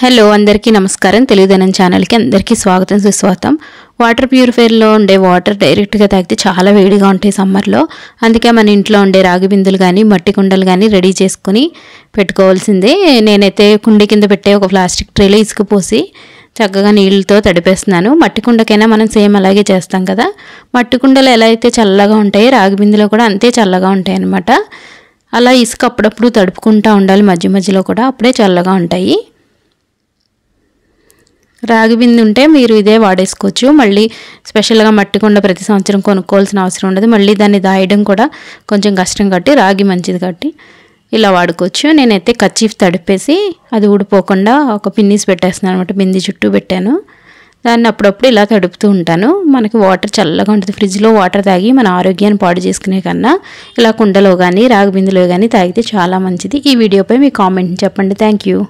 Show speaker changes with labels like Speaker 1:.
Speaker 1: hello అందరికీ నమస్కారం తెలుగుదనం ఛానల్కి అందరికీ స్వాగతం సుస్వాగతం వాటర్ ప్యూరిఫైయర్లో ఉండే వాటర్ డైరెక్ట్గా తాగితే చాలా వేడిగా ఉంటాయి సమ్మర్లో అందుకే మన ఇంట్లో ఉండే రాగి బిందులు కానీ మట్టి కుండలు కానీ రెడీ చేసుకొని పెట్టుకోవాల్సిందే నేనైతే కుండి కింద పెట్టే ఒక ప్లాస్టిక్ ట్రేలో ఇసుక పోసి చక్కగా నీళ్ళతో తడిపేస్తున్నాను మట్టి కుండకైనా మనం సేమ్ అలాగే చేస్తాం కదా మట్టి కుండలు ఎలా అయితే చల్లగా ఉంటాయి రాగి బిందులో కూడా అంతే చల్లగా ఉంటాయి అన్నమాట అలా ఇసుక అప్పుడప్పుడు తడుపుకుంటూ ఉండాలి మధ్య మధ్యలో కూడా అప్పుడే చల్లగా ఉంటాయి రాగి బిందె ఉంటే మీరు ఇదే వాడేసుకోవచ్చు మళ్ళీ స్పెషల్గా మట్టి కుండ ప్రతి సంవత్సరం కొనుక్కోవాల్సిన అవసరం ఉండదు మళ్ళీ దాన్ని దాయడం కూడా కొంచెం కష్టం కాబట్టి రాగి మంచిది కాబట్టి ఇలా వాడుకోవచ్చు నేనైతే కర్చీఫ్ తడిపేసి అది ఊడిపోకుండా ఒక పిన్నీస్ పెట్టేస్తున్నాను అనమాట బిందె చుట్టూ పెట్టాను దాన్ని అప్పుడప్పుడు ఇలా తడుపుతూ ఉంటాను మనకి వాటర్ చల్లగా ఉంటుంది ఫ్రిడ్జ్లో వాటర్ తాగి మన ఆరోగ్యాన్ని పాడు చేసుకునే కన్నా ఇలా కుండలో కానీ రాగి బిందెలో కానీ తాగితే చాలా మంచిది ఈ వీడియోపై మీ కామెంట్ చెప్పండి థ్యాంక్ యూ